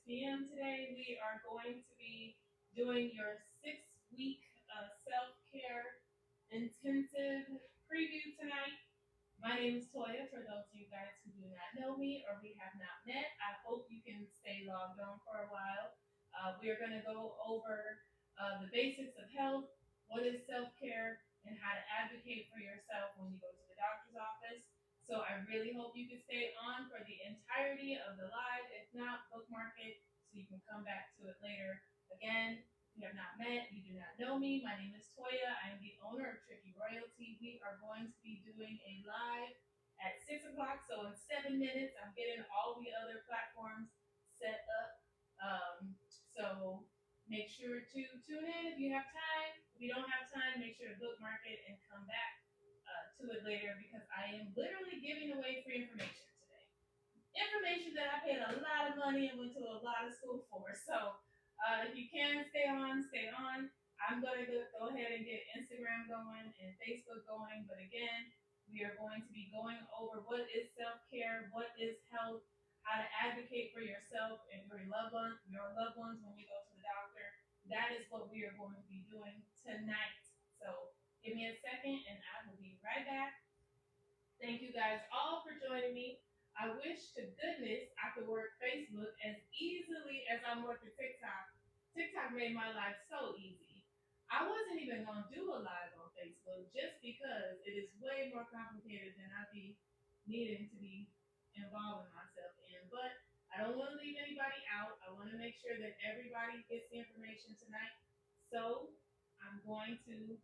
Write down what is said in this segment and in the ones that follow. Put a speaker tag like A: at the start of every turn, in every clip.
A: p.m. today. We are going to be doing your 6 week self care intensive preview tonight. My name is Toya. For those of you guys who do not know me or we have not met, I hope you can stay logged on for a while. We are going to go over the basics of health, what is self care, and how to advocate for yourself when you go to the doctor's office. So I really hope you can stay on for the entirety of the live. If not, bookmark it so you can come back to it later. Again, if you have not met, you do not know me. My name is Toya. I am the owner of Tricky Royalty. We are going to be doing a live at 6 o'clock. So in 7 minutes, I'm getting all the other platforms set up. So make sure to tune in if you have time. If you don't have time, make sure to bookmark it and come back to it later because I am literally giving away free information today. Information that I paid a lot of money and went to a lot of school for. So if you can stay on, stay on. I'm going to go ahead and get Instagram going and Facebook going. But again, we are going to be going over what is self care, what is health, how to advocate for yourself and your loved ones when you go to the doctor. That is what we are going to be doing tonight. So give me a second and I will be right back. Thank you guys all for joining me. I wish to goodness I could work Facebook as easily as I'm working TikTok. TikTok made my life so easy. I wasn't even going to do a live on Facebook just because it is way more complicated than I'd be needing to be involving myself in. But I don't want to leave anybody out. I want to make sure that everybody gets the information tonight. So I'm going to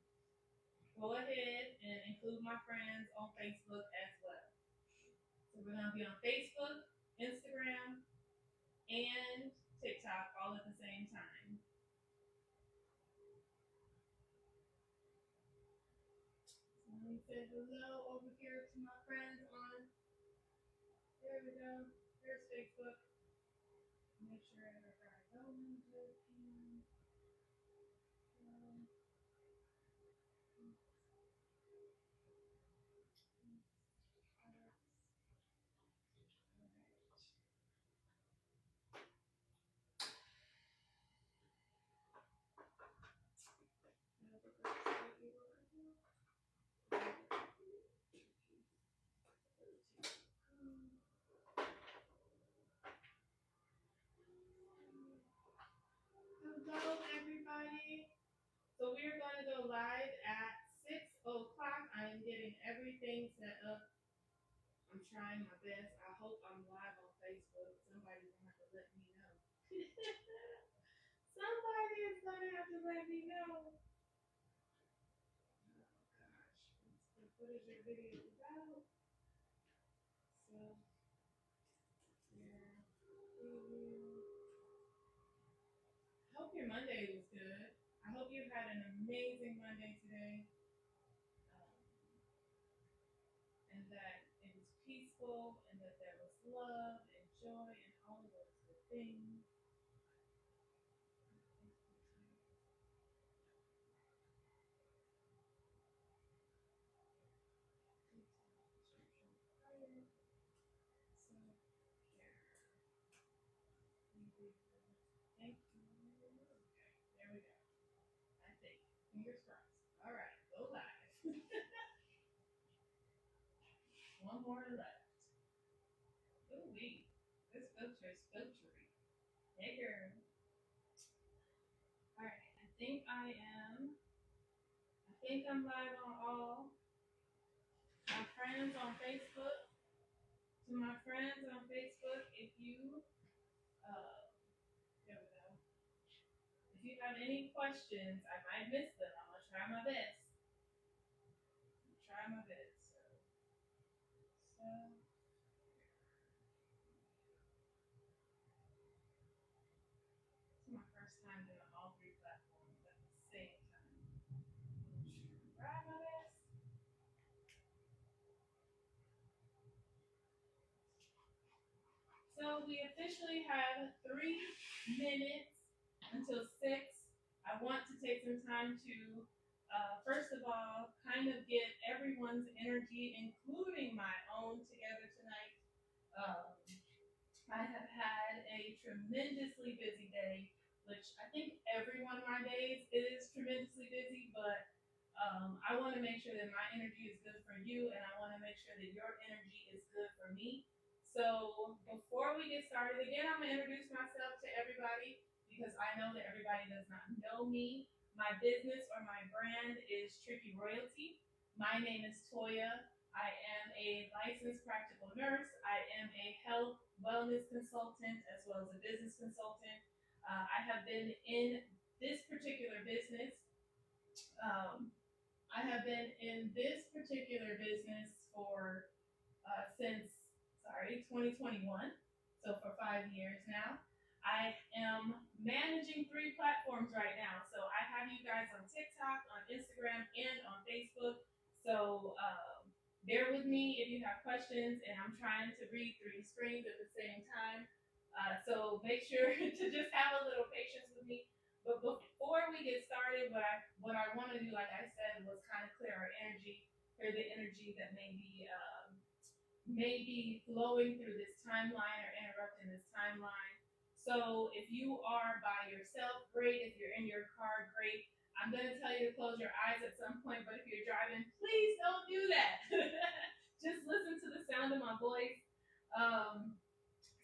A: go ahead and include my friends on Facebook as well. So we're going to be on Facebook, Instagram, and TikTok all at the same time. So let me say hello over here to my friends on. There we go. There's Facebook. Make sure everybody going good. Um, Hello, everybody. So we're going to go live at 6 o'clock. I am getting everything set up. I'm trying my best. I hope I'm live on Facebook. Somebody's going to have to let me know. Somebody is going to have to let me know. Oh, gosh. What is your video about? So, yeah. I hope your Monday was good. I hope you've had an amazing Monday today. Um, and that it was peaceful and that there was love and joy and all of those good things. Thank you. Okay, there we go. I think. Fingers crossed. All right, go live. One more left. Ooh, wee. This filter is filtery. Hey, girl. All right, I think I'm live on all my friends on Facebook. To my friends on Facebook, if you, there we go. If you have any questions, I might miss them. I'm gonna try my best. Try my best. So it's my first time doing all three platforms at the same time. Try my best. So we officially have 3 minutes until 6. I want to take some time to, first of all, kind of get everyone's energy, including my own, together tonight. Um, I have had a tremendously busy day, which I think every one of my days is tremendously busy, but I want to make sure that my energy is good for you, and I want to make sure that your energy is good for me. So before we get started, again, I'm going to introduce myself to everybody because I know that everybody does not know me. My business or my brand is Tricky Royalty. My name is Toya. I am a licensed practical nurse. I am a health wellness consultant as well as a business consultant. I have been in this particular business. Um, I have been in this particular business for since 2021, so for 5 years now. I am managing 3 platforms right now. So I have you guys on TikTok, on Instagram, and on Facebook. So bear with me if you have questions, and I'm trying to read 3 screens at the same time. So make sure to just have a little patience with me. But before we get started, what I want to do, like I said, was kind of clear our energy, clear the energy that may be flowing through this timeline or interrupting this timeline. So if you are by yourself, great. If you're in your car, great. I'm going to tell you to close your eyes at some point, but if you're driving, please don't do that. Just listen to the sound of my voice. Um,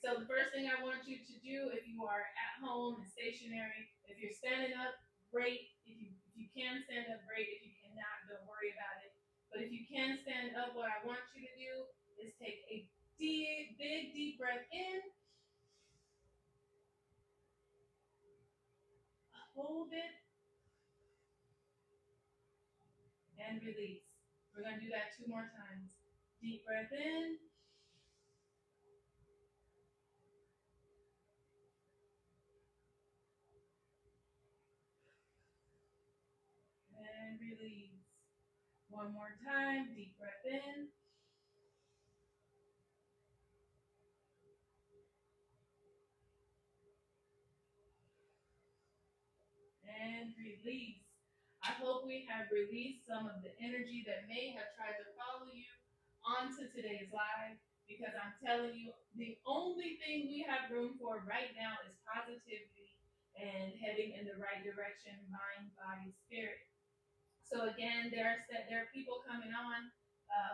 A: so the first thing I want you to do, if you are at home and stationary, if you're standing up, great. If you can stand up, great. If you cannot, don't worry about it. But if you can stand up, what I want you to do is take a deep breath in, hold it, and release. We're gonna do that 2 more times. Deep breath in and release. 1 more time. Deep breath in and release. I hope we have released some of the energy that may have tried to follow you onto today's live because I'm telling you, the only thing we have room for right now is positivity and heading in the right direction, mind, body, spirit. So again, there are people coming on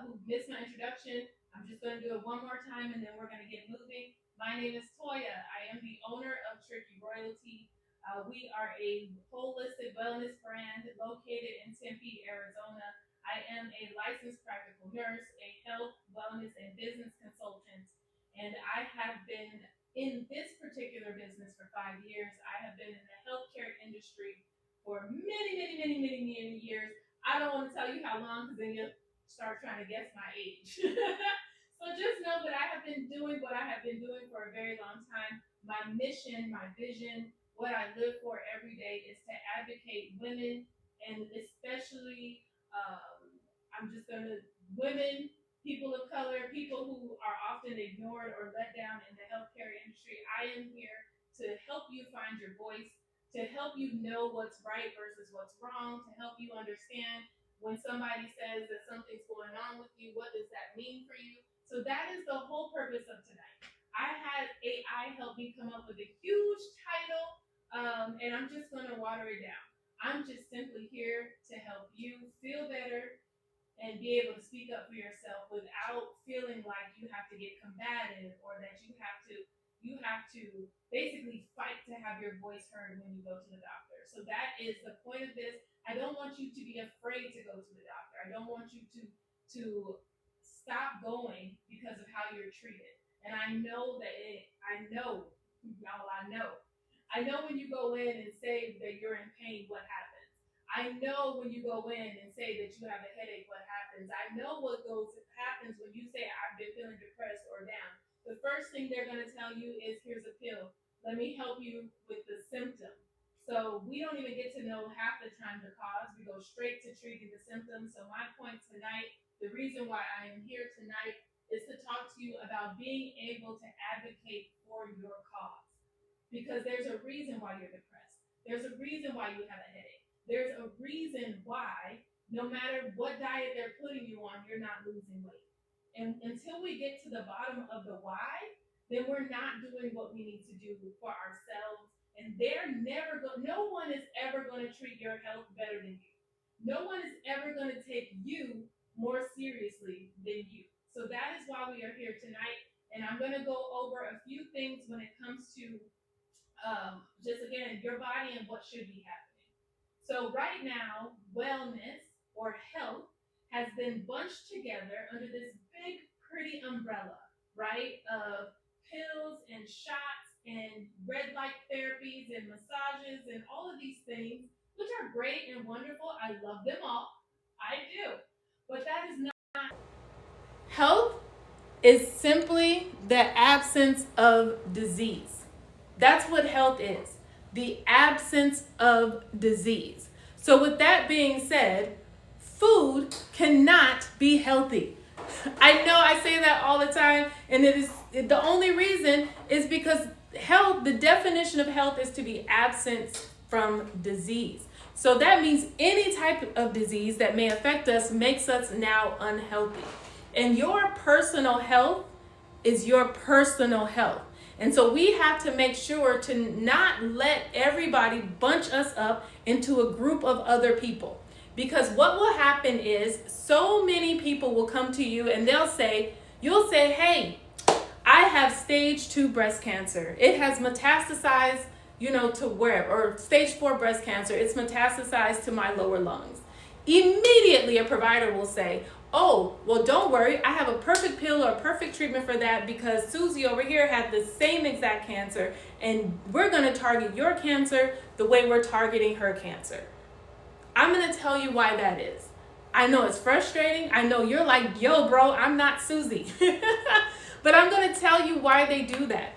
A: who missed my introduction. I'm just going to do it 1 more time and then we're going to get moving. My name is Toya. I am the owner of Tricky Royalty. We are a holistic wellness brand located in Tempe, Arizona. I am a licensed practical nurse, a health, wellness, and business consultant. And I have been in this particular business for 5 years. I have been in the healthcare industry for many years. I don't want to tell you how long because then you'll start trying to guess my age. So just know that I have been doing what I have been doing for a very long time. My mission, my vision, what I live for every day is to advocate women and especially, I'm just going to, women, people of color, people who are often ignored or let down in the healthcare industry. I am here to help you find your voice, to help you know what's right versus what's wrong, to help you understand when somebody says that something's going on with you, what does that mean for you? So that is the whole purpose of tonight. I had AI help me come up with a huge title, and I'm just going to water it down. I'm just simply here to help you feel better and be able to speak up for yourself without feeling like you have to get combative or that you have to basically fight to have your voice heard when you go to the doctor. So that is the point of this. I don't want you to be afraid to go to the doctor. I don't want you to stop going because of how you're treated. And I know that I know, y'all, I know when you go in and say that you're in pain, what happens. I know when you go in and say that you have a headache, what happens. I know what happens when you say I've been feeling depressed or down. The first thing they're going to tell you is here's a pill. Let me help you with the symptom. So we don't even get to know half the time the cause. We go straight to treating the symptoms. So my point tonight, the reason why I am here tonight is to talk to you about being able to advocate for your cause. Because there's a reason why you're depressed. There's a reason why you have a headache. There's a reason why, no matter what diet they're putting you on, you're not losing weight. And until we get to the bottom of the why, then we're not doing what we need to do for ourselves. And no one is ever going to treat your health better than you. No one is ever going to take you more seriously than you. So that is why we are here tonight. And I'm going to go over a few things when it comes to just again your body and what should be happening. So right now, wellness or health has been bunched together under this big, pretty umbrella, right? Of pills and shots and red light therapies and massages and all of these things, which are great and wonderful. I love them all. I do. But that is not. Health is simply the absence of disease. That's what health is, the absence of disease. So with that being said, food cannot be healthy. I know I say that all the time, and the only reason is because health, the definition of health is to be absent from disease. So that means any type of disease that may affect us makes us now unhealthy. And your personal health is your personal health. And so we have to make sure to not let everybody bunch us up into a group of other people. Because what will happen is so many people will come to you and you'll say, hey, I have stage 2 breast cancer. It has metastasized, to where? Or stage 4 breast cancer. It's metastasized to my lower lungs. Immediately a provider will say, oh, well, don't worry. I have a perfect pill or a perfect treatment for that because Susie over here had the same exact cancer, and we're going to target your cancer the way we're targeting her cancer. I'm going to tell you why that is. I know it's frustrating. I know you're like, yo, bro, I'm not Susie. But I'm going to tell you why they do that.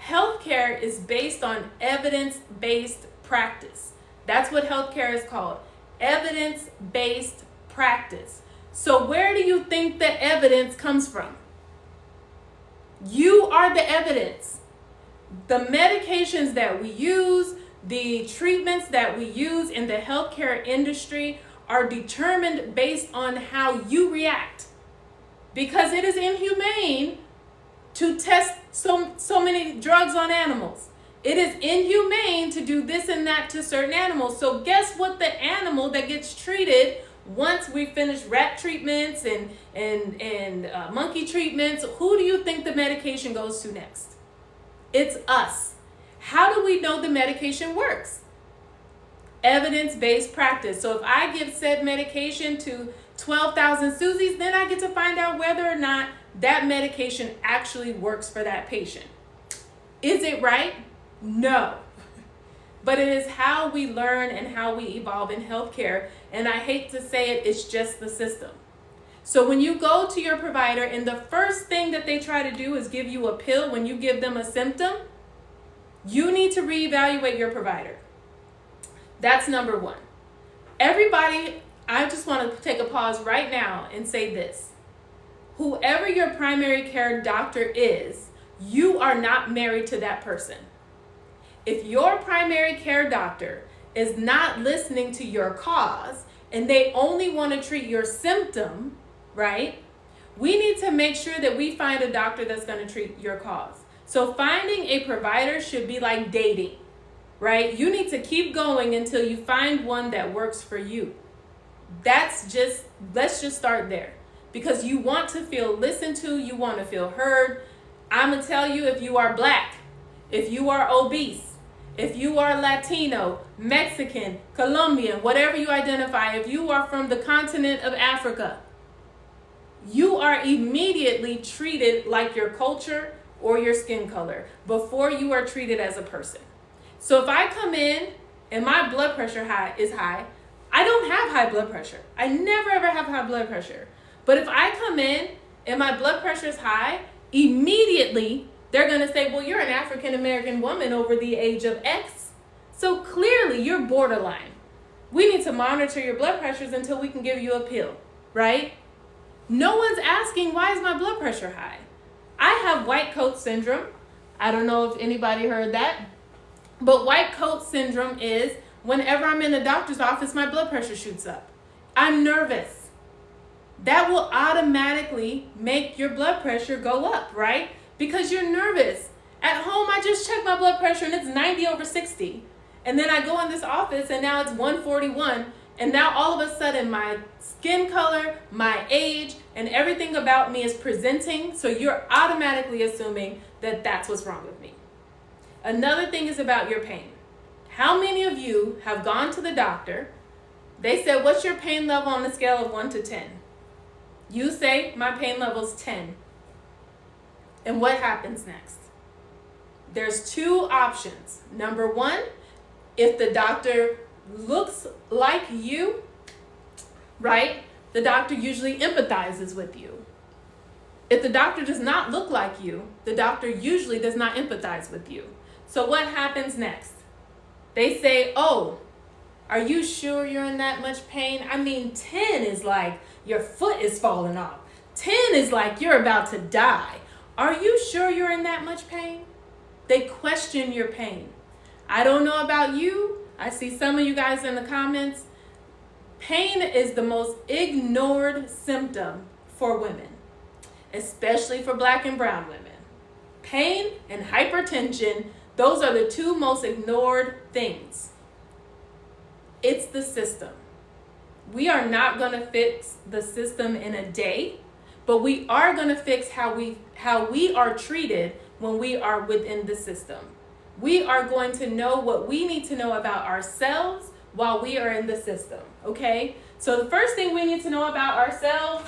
A: Healthcare is based on evidence-based practice. That's what healthcare is called. Evidence-based practice. So where do you think the evidence comes from? You are the evidence. The medications that we use, the treatments that we use in the healthcare industry are determined based on how you react. Because it is inhumane to test so many drugs on animals. It is inhumane to do this and that to certain animals. So guess what the animal that gets treated once we finish rat treatments and monkey treatments, who do you think the medication goes to next? It's us. How do we know the medication works? Evidence-based practice. So if I give said medication to 12,000 Susies, then I get to find out whether or not that medication actually works for that patient. Is it right? No. But it is how we learn and how we evolve in healthcare. And I hate to say it, it's just the system. So when you go to your provider and the first thing that they try to do is give you a pill when you give them a symptom, you need to reevaluate your provider. That's number one. Everybody, I just want to take a pause right now and say this. Whoever your primary care doctor is, you are not married to that person. If your primary care doctor is not listening to your cause and they only want to treat your symptom, right? We need to make sure that we find a doctor that's going to treat your cause. So finding a provider should be like dating, right? You need to keep going until you find one that works for you. Let's just start there. Because you want to feel listened to, you want to feel heard. I'm going to tell you, if you are Black, if you are obese, if you are Latino, Mexican, Colombian, whatever you identify, if you are from the continent of Africa, you are immediately treated like your culture or your skin color before you are treated as a person. So if I come in and my blood pressure is high, I don't have high blood pressure. I never ever have high blood pressure. But if I come in and my blood pressure is high, immediately they're going to say, well, you're an African American woman over the age of X. So clearly you're borderline. We need to monitor your blood pressures until we can give you a pill, right? No one's asking, why is my blood pressure high? I have white coat syndrome. I don't know if anybody heard that. But white coat syndrome is whenever I'm in a doctor's office, my blood pressure shoots up. I'm nervous. That will automatically make your blood pressure go up, right? because you're nervous. At home, I just checked my blood pressure and it's 90/60. And then I go in this office and now it's 141. And now all of a sudden my skin color, my age, and everything about me is presenting. So you're automatically assuming that that's what's wrong with me. Another thing is about your pain. How many of you have gone to the doctor? They said, what's your pain level on the scale of 1 to 10? You say, my pain level's 10. And what happens next? There's two options. Number one, if the doctor looks like you, right, the doctor usually empathizes with you. If the doctor does not look like you, the doctor usually does not empathize with you. So what happens next? They say, oh, are you sure you're in that much pain? I mean, 10 is like your foot is falling off. 10 is like you're about to die. Are you sure you're in that much pain? They question your pain. I don't know about you. I see some of you guys in the comments. Pain is the most ignored symptom for women, especially for Black and brown women. Pain and hypertension, those are the two most ignored things. It's the system. We are not going to fix the system in a day, but we are going to fix how we are treated when we are within the system. We are going to know what we need to know about ourselves while we are in the system, okay? So the first thing we need to know about ourselves,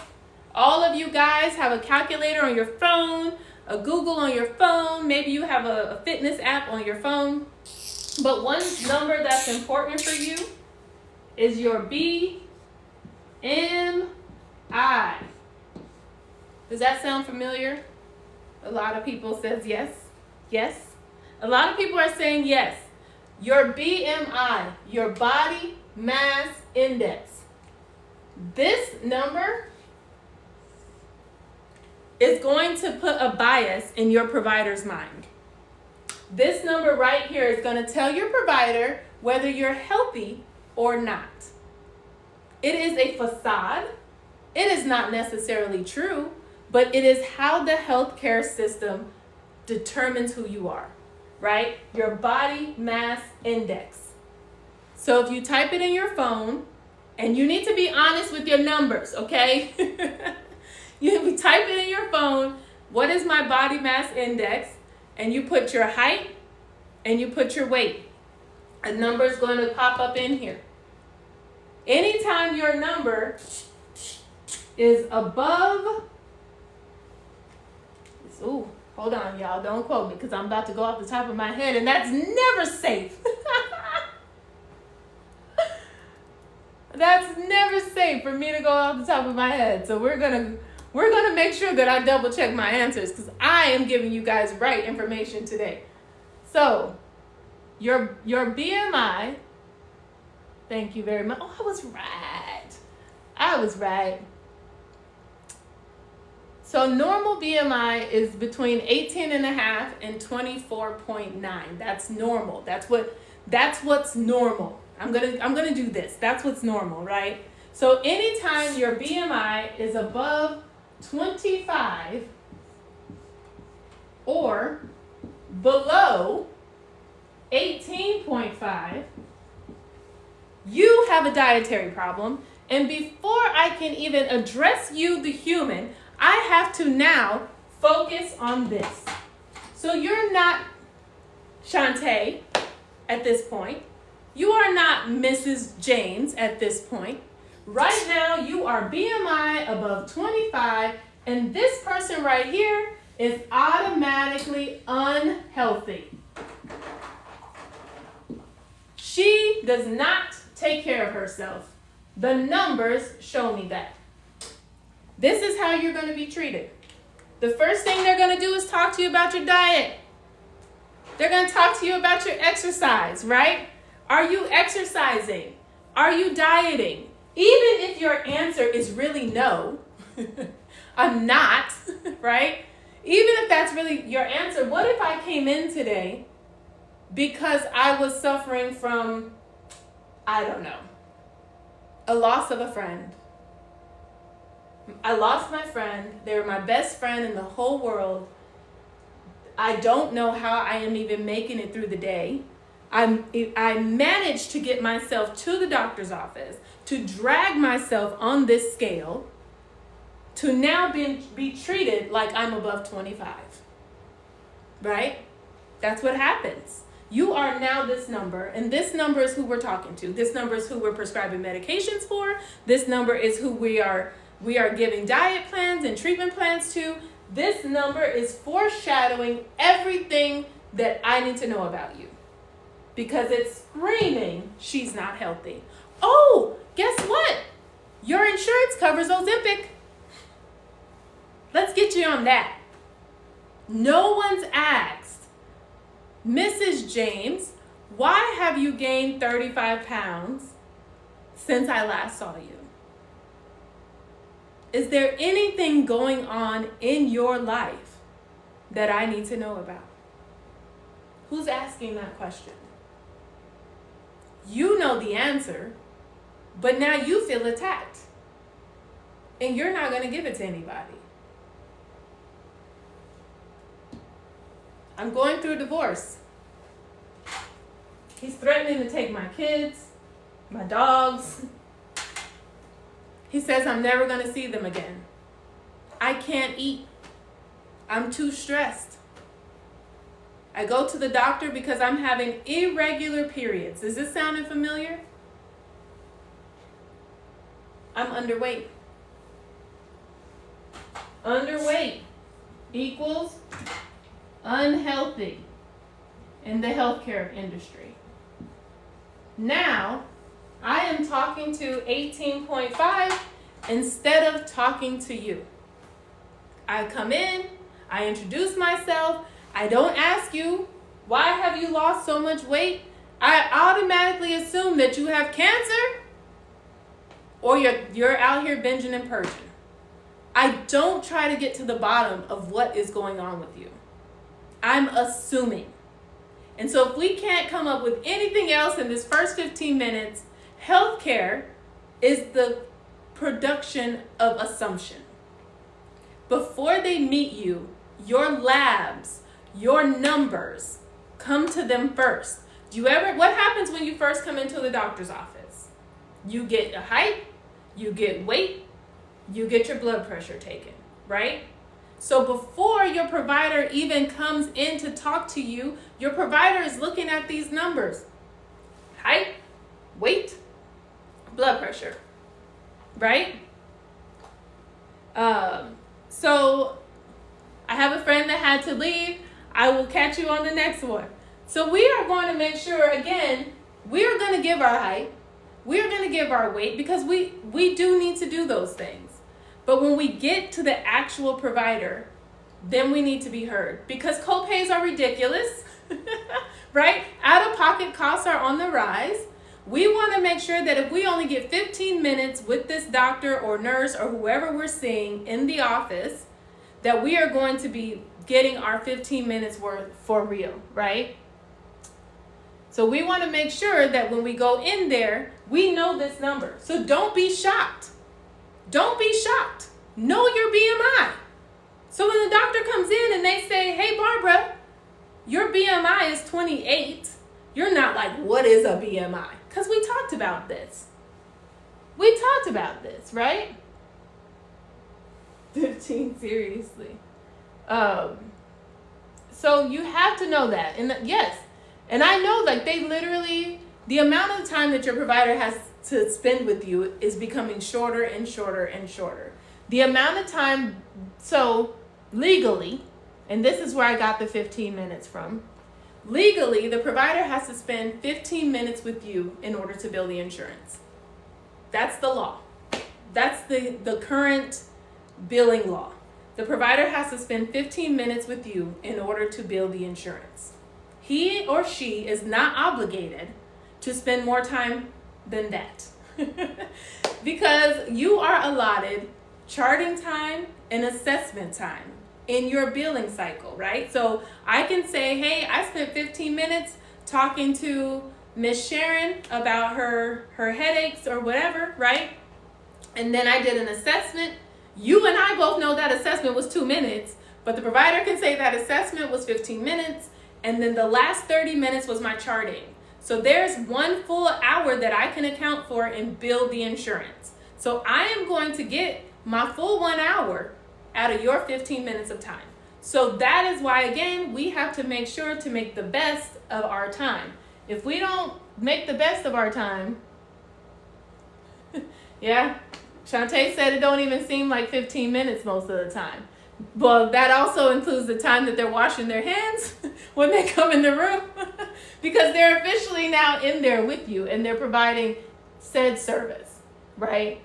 A: all of you guys have a calculator on your phone, a Google on your phone, maybe you have a fitness app on your phone. But one number that's important for you is your BMI. Does that sound familiar? A lot of people says yes. Yes. A lot of people are saying yes. Your BMI, your body mass index. This number is going to put a bias in your provider's mind. This number right here is going to tell your provider whether you're healthy or not. It is a facade. It is not necessarily true, but it is how the healthcare system determines who you are, right? Your body mass index. So if you type it in your phone, and you need to be honest with your numbers, okay? You type it in your phone, what is my body mass index? And you put your height and you put your weight. A number is going to pop up in here. Anytime your number is above, ooh, hold on, y'all, don't quote me because I'm about to go off the top of my head, and that's never safe. That's never safe for me to go off the top of my head. So we're gonna make sure that I double check my answers because I am giving you guys right information today. So your BMI, thank you very much. Oh, I was right. So normal BMI is between 18.5 and 24.9. That's normal. That's what's normal. I'm gonna do this. That's what's normal, right? So anytime your BMI is above 25 or below 18.5, you have a dietary problem. And before I can even address you, the human, I have to now focus on this. So you're not Shantae at this point. You are not Mrs. James at this point. Right now, you are BMI above 25, and this person right here is automatically unhealthy. She does not take care of herself. The numbers show me that. This is how you're going to be treated. The first thing they're going to do is talk to you about your diet. They're going to talk to you about your exercise, right? Are you exercising? Are you dieting? Even if your answer is really no, I'm not, right? Even if that's really your answer, what if I came in today because I was suffering from, I don't know, a loss of a friend? I lost my friend. They were my best friend in the whole world. I don't know how I am even making it through the day. I managed to get myself to the doctor's office, to drag myself on this scale, to now be treated like I'm above 25. Right? That's what happens. You are now this number, and this number is who we're talking to. This number is who we're prescribing medications for. This number is who we are giving diet plans and treatment plans to. This number is foreshadowing everything that I need to know about you, because it's screaming she's not healthy. Oh, guess what? Your insurance covers Ozempic. Let's get you on that. No one's asked, Mrs. James, why have you gained 35 pounds since I last saw you? Is there anything going on in your life that I need to know about? Who's asking that question? You know the answer, but now you feel attacked. And you're not going to give it to anybody. I'm going through a divorce. He's threatening to take my kids, my dogs. He says I'm never going to see them again. I can't eat. I'm too stressed. I go to the doctor because I'm having irregular periods. Is this sounding familiar? I'm underweight. Underweight equals unhealthy in the healthcare industry. Now, I am talking to 18.5 instead of talking to you. I come in, I introduce myself, I don't ask you, why have you lost so much weight? I automatically assume that you have cancer or you're out here binging and purging. I don't try to get to the bottom of what is going on with you. I'm assuming. And so if we can't come up with anything else in this first 15 minutes, healthcare is the production of assumption. Before they meet you, your labs, your numbers, come to them first. What happens when you first come into the doctor's office? You get a height, you get weight, you get your blood pressure taken, right? So before your provider even comes in to talk to you, your provider is looking at these numbers. Height, weight, blood pressure, right? So I have a friend that had to leave. I will catch you on the next one. So we are going to make sure, again, we are going to give our height. We are going to give our weight because we do need to do those things. But when we get to the actual provider, then we need to be heard because copays are ridiculous, right? Out-of-pocket costs are on the rise. We want to make sure that if we only get 15 minutes with this doctor or nurse or whoever we're seeing in the office, that we are going to be getting our 15 minutes worth for real, right? So we want to make sure that when we go in there, we know this number. So don't be shocked. Don't be shocked. Know your BMI. So when the doctor comes in and they say, hey, Barbara, your BMI is 28, you're not like, what is a BMI? Because we talked about this. We talked about this, right? 15, seriously. So you have to know that. And yes, and I know like they literally, the amount of time that your provider has to spend with you is becoming shorter and shorter and shorter. The amount of time, so legally, and this is where I got the 15 minutes from, legally, the provider has to spend 15 minutes with you in order to bill the insurance. That's the law. That's the current billing law. The provider has to spend 15 minutes with you in order to bill the insurance. He or she is not obligated to spend more time than that because you are allotted charting time and assessment time in your billing cycle, right? So I can say, hey, I spent 15 minutes talking to Miss Sharon about her headaches or whatever, right? And then I did an assessment. You and I both know that assessment was 2 minutes, But the provider can say that assessment was 15 minutes, and then the last 30 minutes was my charting. So there's 1 full hour that I can account for and bill the insurance. So I am going to get my full 1 hour out of your 15 minutes of time. So that is why, again, we have to make sure to make the best of our time. If we don't make the best of our time, yeah, Shantae said it don't even seem like 15 minutes most of the time. Well, that also includes the time that they're washing their hands when they come in the room because they're officially now in there with you and they're providing said service, right?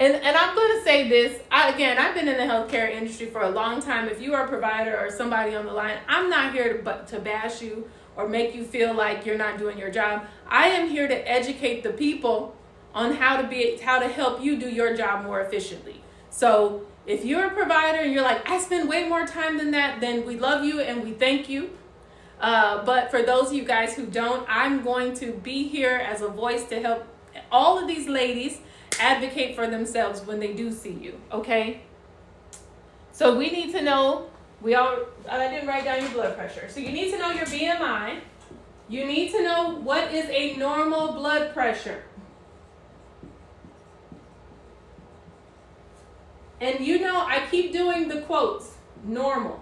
A: And I'm going to say this, I've been in the healthcare industry for a long time. If you are a provider or somebody on the line, I'm not here to bash you or make you feel like you're not doing your job. I am here to educate the people on how to help you do your job more efficiently. So if you're a provider and you're like, I spend way more time than that, then we love you and we thank you. But for those of you guys who don't, I'm going to be here as a voice to help all of these ladies advocate for themselves when they do see you, okay? So we need to know, I didn't write down your blood pressure. So you need to know your BMI. You need to know what is a normal blood pressure. And I keep doing the quotes, normal.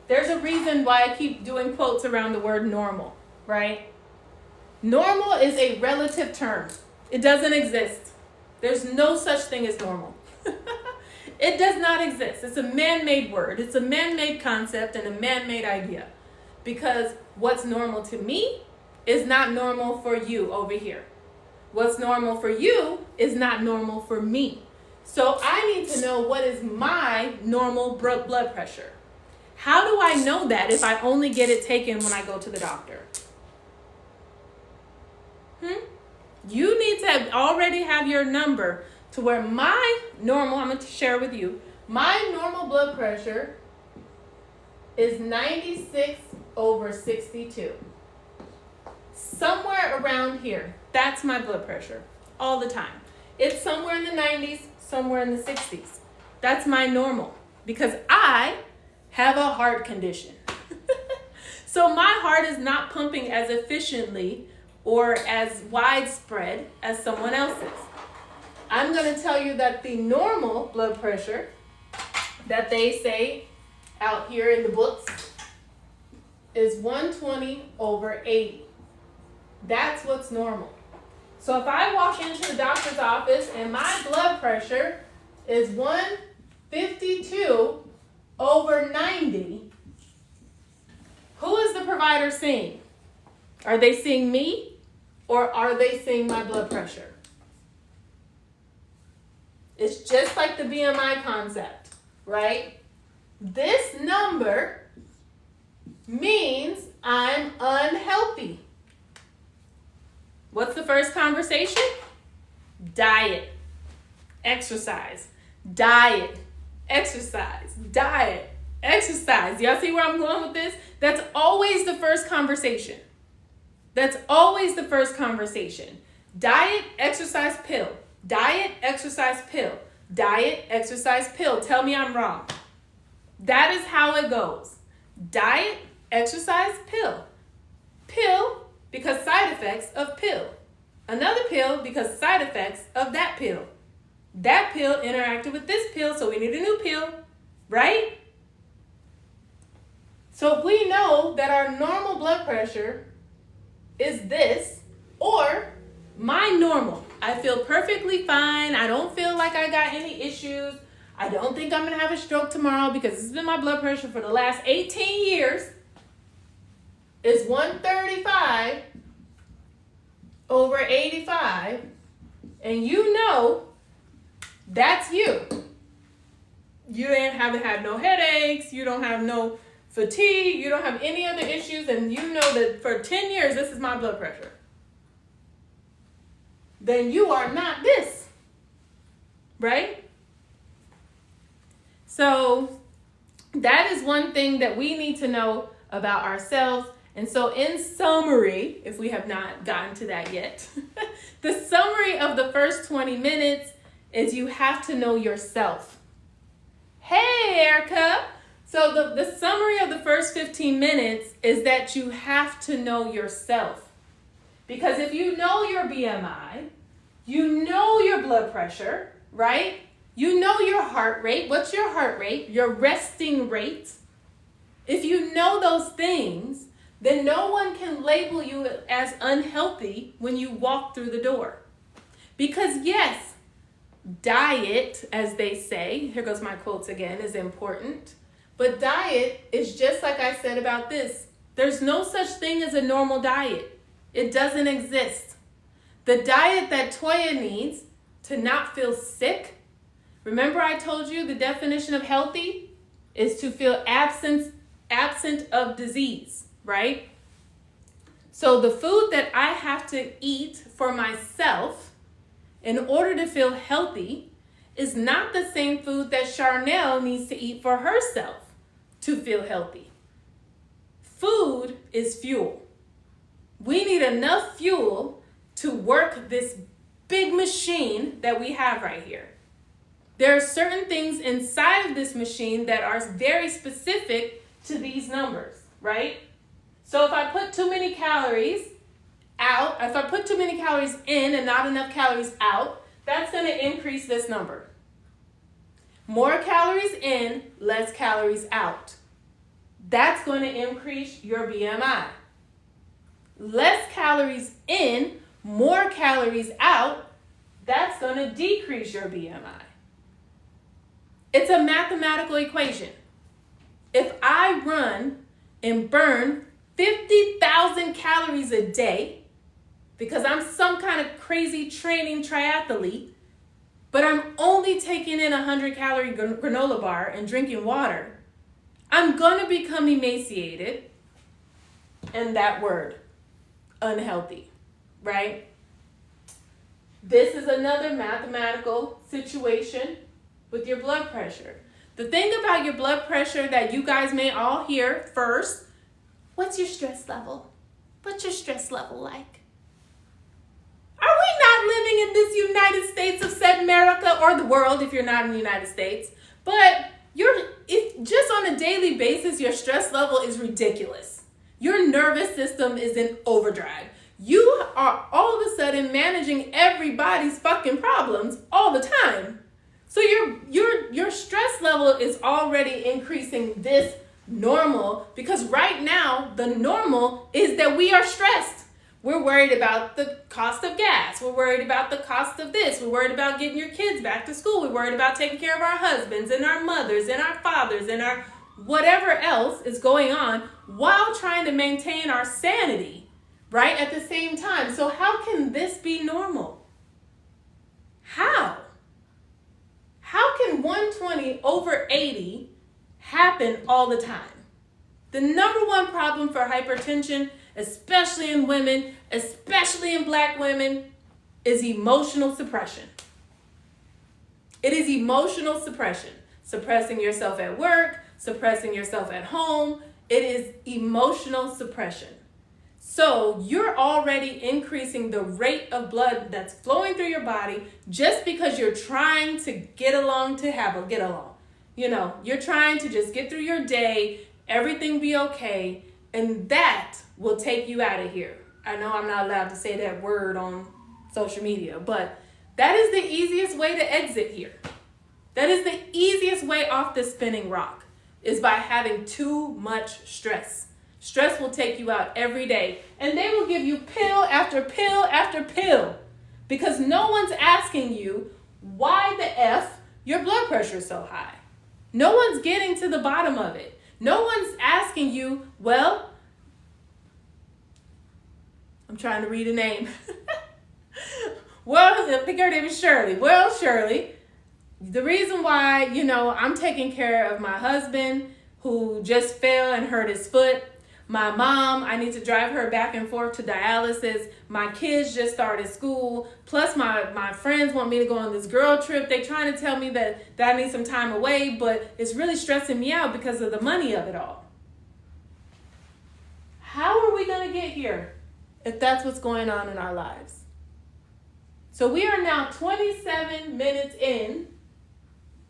A: There's a reason why I keep doing quotes around the word normal, right? Normal is a relative term. It doesn't exist. There's no such thing as normal. It does not exist. It's a man-made word. It's a man-made concept and a man-made idea. Because what's normal to me is not normal for you over here. What's normal for you is not normal for me. So I need to know what is my normal blood pressure. How do I know that if I only get it taken when I go to the doctor? You need to already have your number to where my normal, I'm going to share with you, my normal blood pressure is 96/62. Somewhere around here. That's my blood pressure all the time. It's somewhere in the 90s, somewhere in the 60s. That's my normal because I have a heart condition. So my heart is not pumping as efficiently or as widespread as someone else's. I'm going to tell you that the normal blood pressure that they say out here in the books is 120/80. That's what's normal. So if I walk into the doctor's office and my blood pressure is 152/90, who is the provider seeing? Are they seeing me or are they seeing my blood pressure? It's just like the BMI concept, right? This number means I'm unhealthy. What's the first conversation? Diet, exercise, diet, exercise, diet, exercise. Y'all see where I'm going with this? That's always the first conversation. That's always the first conversation. Diet, exercise, pill. Diet, exercise, pill. Diet, exercise, pill. Tell me I'm wrong. That is how it goes. Diet, exercise, pill. Pill, because side effects of pill. Another pill because side effects of that pill. That pill interacted with this pill, so we need a new pill, right? So if we know that our normal blood pressure is this, or my normal, I feel perfectly fine, I don't feel like I got any issues, I don't think I'm going to have a stroke tomorrow because this has been my blood pressure for the last 18 years, is 135/85, and you know that's you. You haven't had no headaches, you don't have no fatigue, you don't have any other issues, and you know that for 10 years this is my blood pressure. Then you are not this, right? So that is one thing that we need to know about ourselves. And so in summary, if we have not gotten to that yet, the summary of the first 20 minutes is you have to know yourself. Hey, Erica. So the summary of the first 15 minutes is that you have to know yourself. Because if you know your BMI, you know your blood pressure, right? You know your heart rate. What's your heart rate? Your resting rate. If you know those things, then no one can label you as unhealthy when you walk through the door. Because yes, diet, as they say, here goes my quotes again, is important. But diet is just like I said about this. There's no such thing as a normal diet. It doesn't exist. The diet that Toya needs to not feel sick. Remember I told you the definition of healthy is to feel absent of disease, right? So the food that I have to eat for myself in order to feel healthy is not the same food that Charnel needs to eat for herself to feel healthy. Food is fuel. We need enough fuel to work this big machine that we have right here. There are certain things inside of this machine that are very specific to these numbers, right? So if I put too many calories out, if I put too many calories in and not enough calories out, that's going to increase this number. More calories in, less calories out. That's going to increase your BMI. Less calories in, more calories out, that's going to decrease your BMI. It's a mathematical equation. If I run and burn 50,000 calories a day, because I'm some kind of crazy training triathlete, but I'm only taking in a 100-calorie granola bar and drinking water, I'm going to become emaciated, and that word, unhealthy, right? This is another mathematical situation with your blood pressure. The thing about your blood pressure that you guys may all hear first, what's your stress level? What's your stress level like? Are we not living in this United States of said America, or the world if you're not in the United States? But if just on a daily basis, your stress level is ridiculous. Your nervous system is in overdrive. You are all of a sudden managing everybody's fucking problems all the time. So your stress level is already increasing this normal, because right now the normal is that we are stressed. We're worried about the cost of gas. We're worried about the cost of this. We're worried about getting your kids back to school. We're worried about taking care of our husbands and our mothers and our fathers and our whatever else is going on while trying to maintain our sanity, right, at the same time. So how can this be normal? How? How can 120 over 80 happen all the time? The number one problem for hypertension, especially in women, especially in Black women, is emotional suppression. It is emotional suppression. Suppressing yourself at work, suppressing yourself at home. It is emotional suppression. So you're already increasing the rate of blood that's flowing through your body just because you're trying to get along. You know, you're trying to just get through your day, everything be okay, and that will take you out of here. I know I'm not allowed to say that word on social media, but that is the easiest way to exit here. That is the easiest way off the spinning rock, is by having too much stress. Stress will take you out every day, and they will give you pill after pill after pill, because no one's asking you why the F your blood pressure is so high. No one's getting to the bottom of it. No one's asking you, well, I'm trying to read a name. Well, I think her name is Shirley. Well, Shirley, the reason why, I'm taking care of my husband who just fell and hurt his foot. My mom, I need to drive her back and forth to dialysis. My kids just started school. Plus my friends want me to go on this girl trip. They're trying to tell me that I need some time away, but it's really stressing me out because of the money of it all. How are we going to get here if that's what's going on in our lives? So we are now 27 minutes in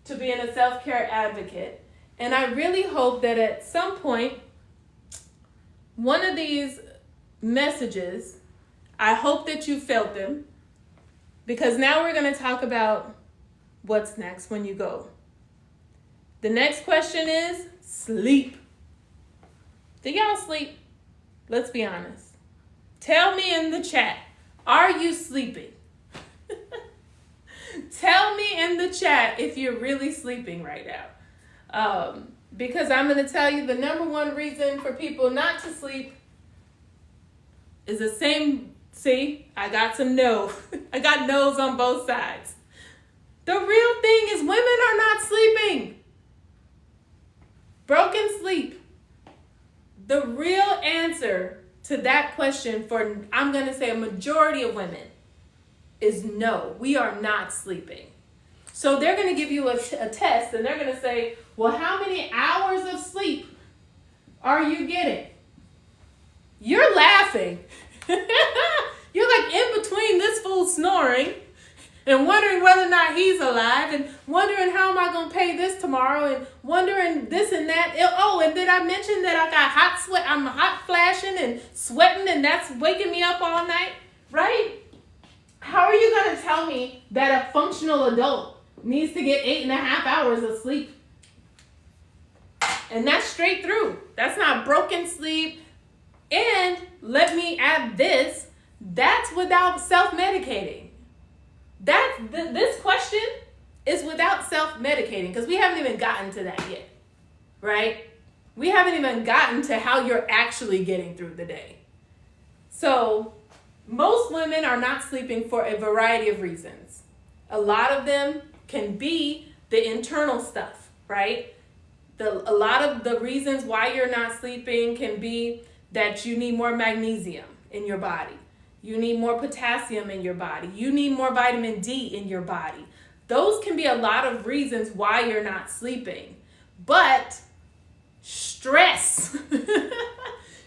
A: to being a self-care advocate. And I really hope that at some point, one of these messages, I hope that you felt them, because now we're going to talk about what's next when you go. The next question is sleep. Do y'all sleep? Let's be honest. Tell me in the chat, are you sleeping? Tell me in the chat if you're really sleeping right now. Because I'm going to tell you the number one reason for people not to sleep is the same. See, I got some no. I got no's on both sides. The real thing is women are not sleeping. Broken sleep. The real answer to that question for, I'm going to say, a majority of women is no, we are not sleeping. So they're going to give you a test, and they're going to say, well, how many hours of sleep are you getting? You're laughing. You're like in between this fool snoring and wondering whether or not he's alive, and wondering how am I going to pay this tomorrow, and wondering this and that. Oh, and did I mention that I got hot sweat? I'm hot flashing and sweating, and that's waking me up all night, right? How are you going to tell me that a functional adult needs to get 8.5 hours of sleep? And that's straight through. That's not broken sleep. And let me add this, that's without self-medicating. This question is without self-medicating, because we haven't even gotten to that yet, right? We haven't even gotten to how you're actually getting through the day. So most women are not sleeping for a variety of reasons. A lot of them can be the internal stuff, right? A lot of the reasons why you're not sleeping can be that you need more magnesium in your body. You need more potassium in your body. You need more vitamin D in your body. Those can be a lot of reasons why you're not sleeping. But stress,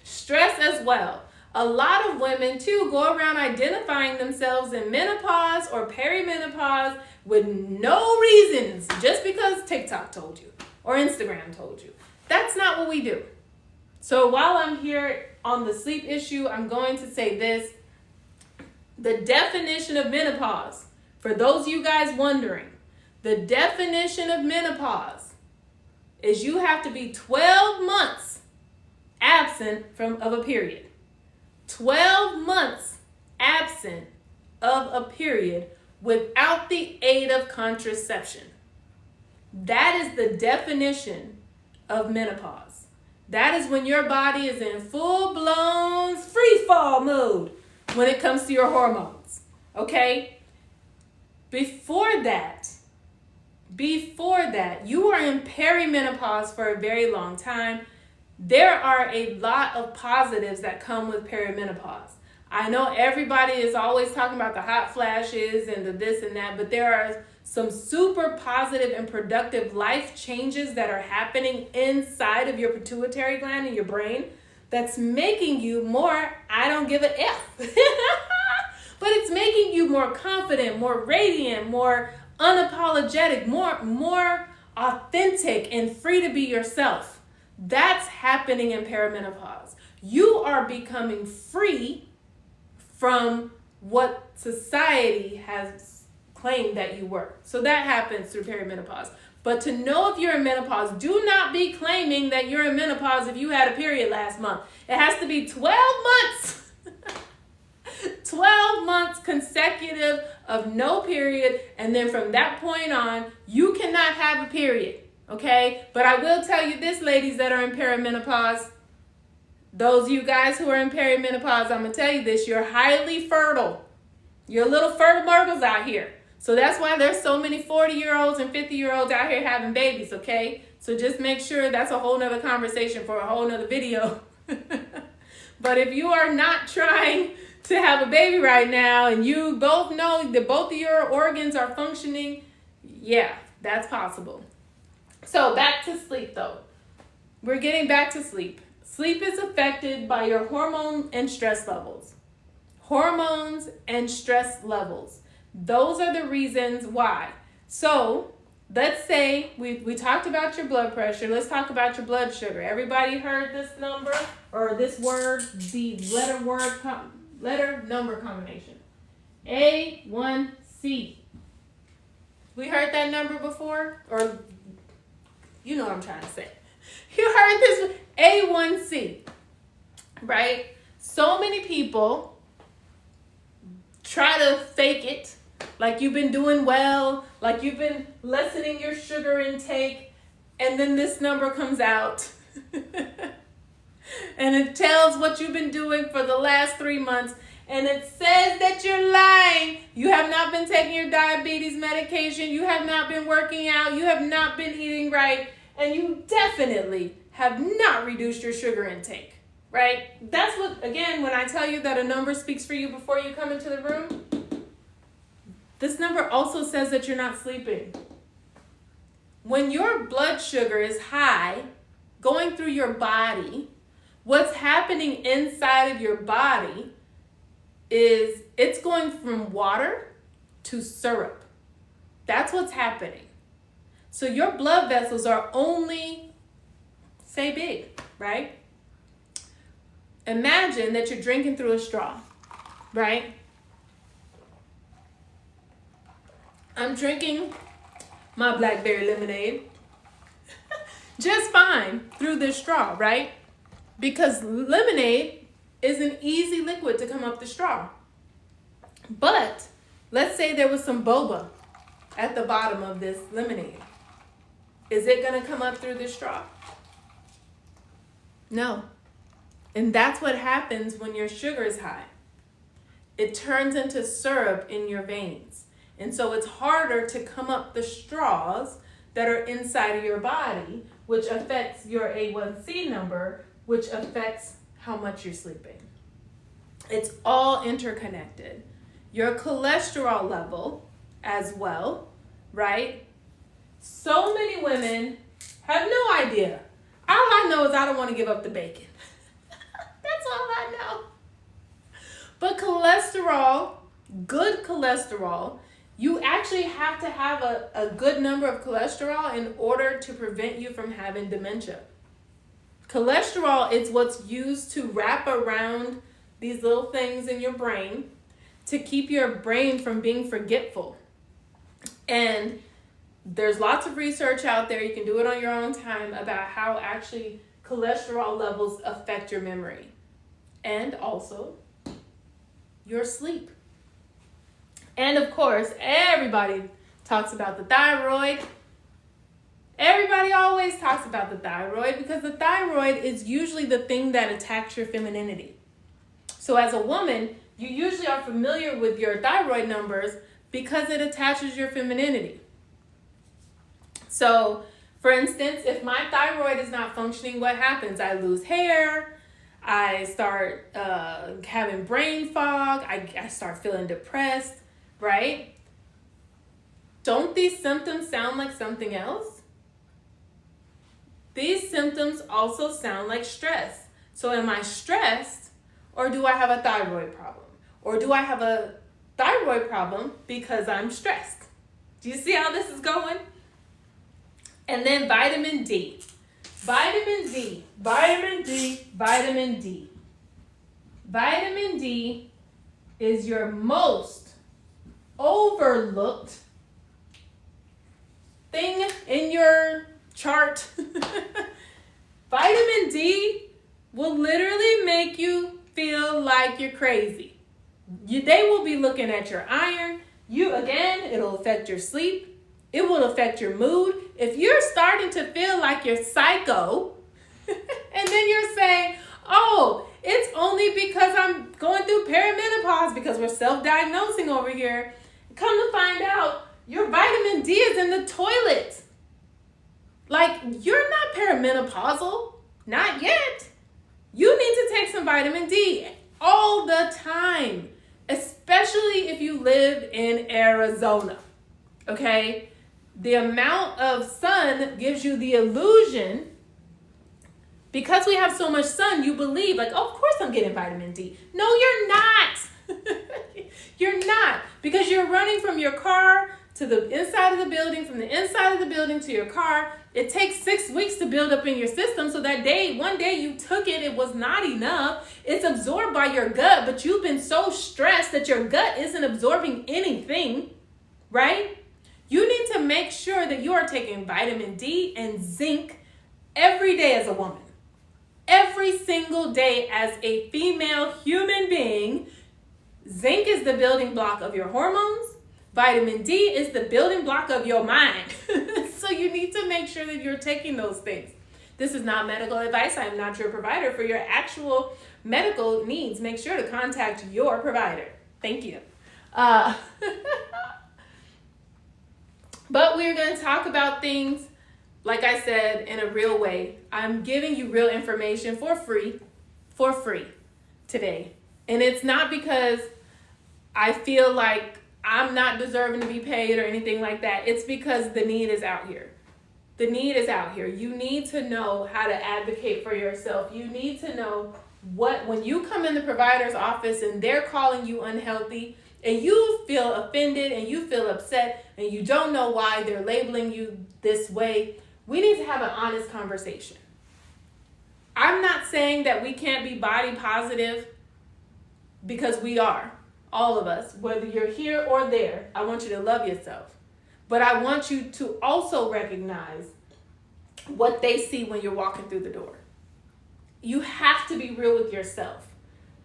A: stress as well. A lot of women too go around identifying themselves in menopause or perimenopause with no reasons, just because TikTok told you or Instagram told you. That's not what we do. So while I'm here on the sleep issue, I'm going to say this. The definition of menopause, for those of you guys wondering, the definition of menopause is you have to be 12 months absent of a period. 12 months absent of a period without the aid of contraception. That is the definition of menopause. That is when your body is in full-blown free fall mode when it comes to your hormones, okay? Before that, you are in perimenopause for a very long time. There are a lot of positives that come with perimenopause. I know everybody is always talking about the hot flashes and the this and that, but there are some super positive and productive life changes that are happening inside of your pituitary gland in your brain that's making you more, I don't give a F. But it's making you more confident, more radiant, more unapologetic, more authentic and free to be yourself. That's happening in perimenopause. You are becoming free from what society has claimed that you were. So that happens through perimenopause. But to know if you're in menopause, do not be claiming that you're in menopause if you had a period last month. It has to be 12 months. 12 months consecutive of no period. And then from that point on, you cannot have a period. Okay? But I will tell you this, ladies that are in perimenopause, those of you guys who are in perimenopause, I'm going to tell you this, you're highly fertile. You're little fertile myrtles out here. So that's why there's so many 40-year-olds and 50-year-olds out here having babies, okay? So just make sure that's a whole nother conversation for a whole nother video. But if you are not trying to have a baby right now and you both know that both of your organs are functioning, yeah, that's possible. So back to sleep though. We're getting back to sleep. Sleep is affected by your hormone and stress levels. Hormones and stress levels. Those are the reasons why. So let's say we talked about your blood pressure. Let's talk about your blood sugar. Everybody heard this number or this word, the letter number combination. A1C. We heard that number before? Or you know what I'm trying to say. You heard this A1C, right? So many people try to fake it, like you've been doing well, like you've been lessening your sugar intake, and then this number comes out and it tells what you've been doing for the last 3 months, and it says that you're lying. You have not been taking your diabetes medication, you have not been working out, you have not been eating right, and you definitely have not reduced your sugar intake, right? That's what, again, when I tell you that a number speaks for you before you come into the room, this number also says that you're not sleeping. When your blood sugar is high, going through your body, what's happening inside of your body is it's going from water to syrup. That's what's happening. So your blood vessels are only, say, big, right? Imagine that you're drinking through a straw, right? I'm drinking my blackberry lemonade just fine through this straw, right? Because lemonade is an easy liquid to come up the straw. But let's say there was some boba at the bottom of this lemonade. Is it going to come up through the straw? No. And that's what happens when your sugar is high. It turns into syrup in your veins. And so it's harder to come up the straws that are inside of your body, which affects your A1C number, which affects how much you're sleeping. It's all interconnected. Your cholesterol level as well, right? So many women have no idea. All I know is I don't want to give up the bacon. That's all I know. But cholesterol, good cholesterol, you actually have to have a good number of cholesterol in order to prevent you from having dementia. Cholesterol is what's used to wrap around these little things in your brain to keep your brain from being forgetful. And there's lots of research out there, you can do it on your own time, about how actually cholesterol levels affect your memory and also your sleep. And of course, everybody talks about the thyroid. Everybody always talks about the thyroid because the thyroid is usually the thing that attacks your femininity. So as a woman, you usually are familiar with your thyroid numbers because it attaches your femininity. So, for instance, if my thyroid is not functioning, what happens? I lose hair, I start having brain fog, I start feeling depressed, right? Don't these symptoms sound like something else? These symptoms also sound like stress. So am I stressed, or do I have a thyroid problem? Or do I have a thyroid problem because I'm stressed? Do you see how this is going? And then vitamin D. Vitamin D, vitamin D, vitamin D. Vitamin D is your most overlooked thing in your chart. Vitamin D will literally make you feel like you're crazy. They will be looking at your iron. It'll affect your sleep. It will affect your mood. If you're starting to feel like you're psycho, and then you're saying, oh, it's only because I'm going through perimenopause, because we're self-diagnosing over here. Come to find out, your vitamin D is in the toilet. Like, you're not perimenopausal. Not yet. You need to take some vitamin D all the time, especially if you live in Arizona, okay? The amount of sun gives you the illusion, because we have so much sun, you believe, like, oh, of course I'm getting vitamin D. No, you're not. You're not, because you're running from your car to the inside of the building, from the inside of the building to your car. It takes 6 weeks to build up in your system. So that one day you took it, it was not enough. It's absorbed by your gut, but you've been so stressed that your gut isn't absorbing anything, right? You need to make sure that you are taking vitamin D and zinc every day as a woman. Every single day as a female human being. Zinc is the building block of your hormones. Vitamin D is the building block of your mind. So you need to make sure that you're taking those things. This is not medical advice. I'm not your provider. For your actual medical needs, make sure to contact your provider. Thank you. But we're going to talk about things, like I said, in a real way. I'm giving you real information for free today. And it's not because I feel like I'm not deserving to be paid or anything like that. It's because the need is out here. The need is out here. You need to know how to advocate for yourself. You need to know when you come in the provider's office and they're calling you unhealthy and you feel offended and you feel upset and you don't know why they're labeling you this way, we need to have an honest conversation. I'm not saying that we can't be body positive, because we are. All of us, whether you're here or there. I want you to love yourself. But I want you to also recognize what they see when you're walking through the door. You have to be real with yourself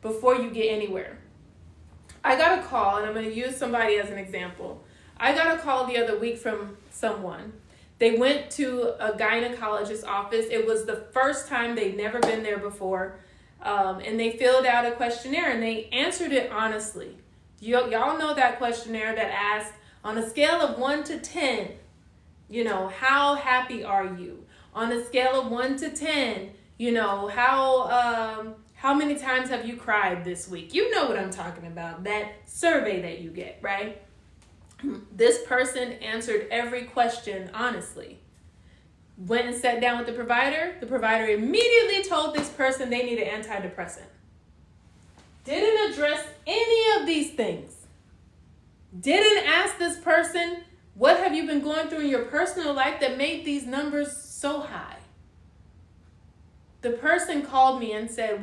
A: before you get anywhere. I got a call, and I'm going to use somebody as an example. I got a call the other week from someone. They went to a gynecologist's office. It was the first time they'd never been there before. And they filled out a questionnaire and they answered it honestly. Y'all know that questionnaire that asks, on a scale of 1 to 10, how happy are you? On a scale of 1 to 10, how many times have you cried this week? You know what I'm talking about, that survey that you get, right? This person answered every question honestly. Went and sat down with the provider immediately told this person they need an antidepressant. Didn't address any of these things. Didn't ask this person, what have you been going through in your personal life that made these numbers so high? The person called me and said,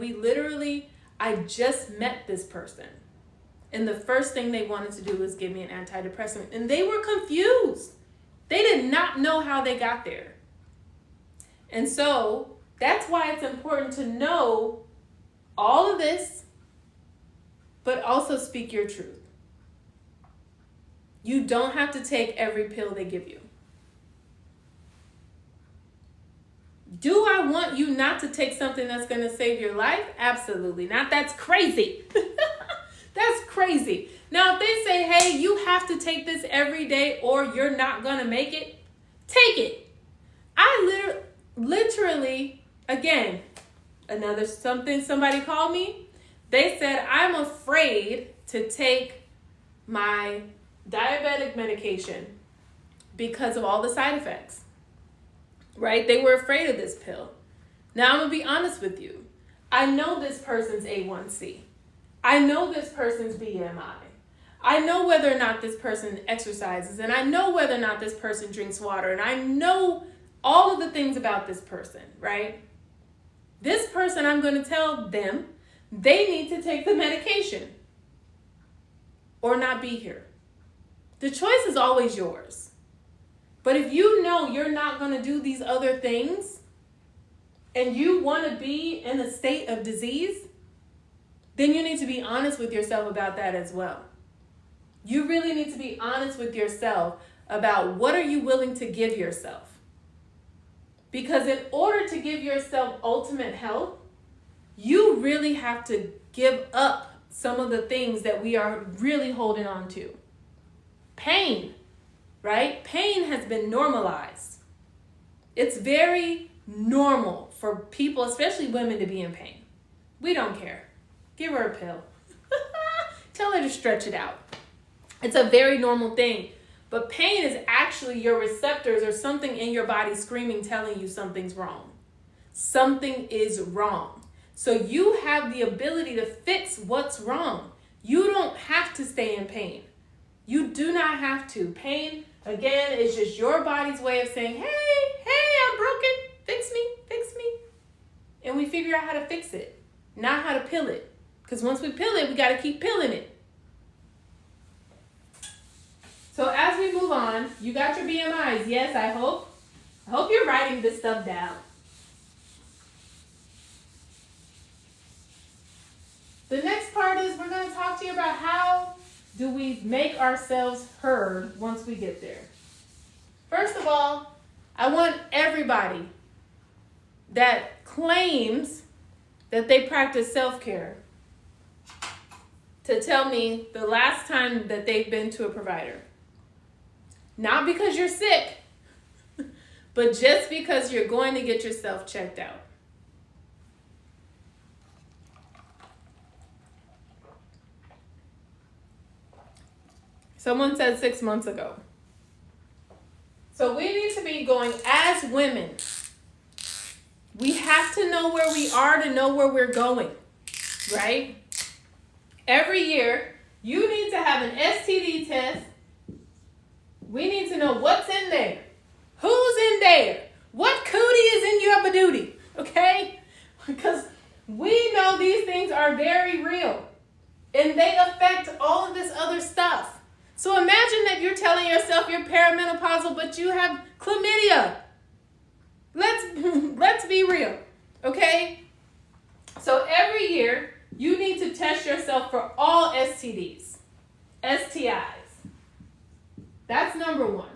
A: I just met this person. And the first thing they wanted to do was give me an antidepressant. And they were confused. They did not know how they got there. And so that's why it's important to know all of this, but also speak your truth. You don't have to take every pill they give you. Do I want you not to take something that's going to save your life? Absolutely not. That's crazy. That's crazy. Now, if they say, hey, you have to take this every day or you're not going to make it, take it. I literally, again, somebody called me. They said, I'm afraid to take my diabetic medication because of all the side effects, right? They were afraid of this pill. Now, I'm going to be honest with you. I know this person's A1C. I know this person's BMI. I know whether or not this person exercises, and I know whether or not this person drinks water, and I know all of the things about this person, right? This person, I'm going to tell them they need to take the medication or not be here. The choice is always yours. But if you know you're not going to do these other things and you want to be in a state of disease, then you need to be honest with yourself about that as well. You really need to be honest with yourself about what are you willing to give yourself. Because in order to give yourself ultimate health, you really have to give up some of the things that we are really holding on to. Pain, right? Pain has been normalized. It's very normal for people, especially women, to be in pain. We don't care. Give her a pill. Tell her to stretch it out. It's a very normal thing. But pain is actually your receptors or something in your body screaming, telling you something's wrong. Something is wrong. So you have the ability to fix what's wrong. You don't have to stay in pain. You do not have to. Pain, again, is just your body's way of saying, hey, I'm broken. Fix me. And we figure out how to fix it, not how to pill it. Because once we pill it, we got to keep pilling it. So as we move on, you got your BMIs. Yes, I hope you're writing this stuff down. The next part is we're going to talk to you about how do we make ourselves heard once we get there. First of all, I want everybody that claims that they practice self-care to tell me the last time that they've been to a provider. Not because you're sick, but just because you're going to get yourself checked out. Someone said 6 months ago. So we need to be going as women. We have to know where we are to know where we're going, right? Every year, you need to have an STD test. We need to know what's in there. Who's in there? What cootie is in your badootie, okay? Because we know these things are very real. And they affect all of this other stuff. So imagine that you're telling yourself you're perimenopausal, but you have chlamydia. Let's be real, okay? So every year, you need to test yourself for all STDs, STIs. That's number one.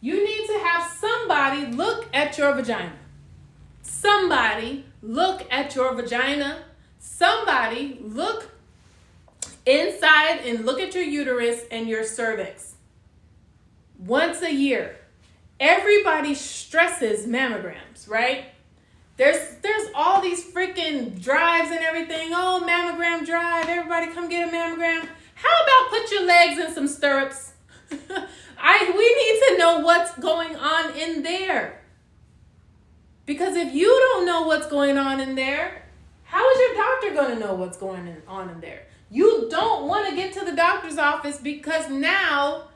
A: You need to have somebody look at your vagina. Somebody look at your vagina. Somebody look inside and look at your uterus and your cervix. Once a year. Everybody stresses mammograms, right? There's all these freaking drives and everything. Oh, mammogram drive. Everybody come get a mammogram. How about put your legs in some stirrups? We need to know what's going on in there. Because if you don't know what's going on in there, how is your doctor going to know what's going on in there? You don't want to get to the doctor's office because now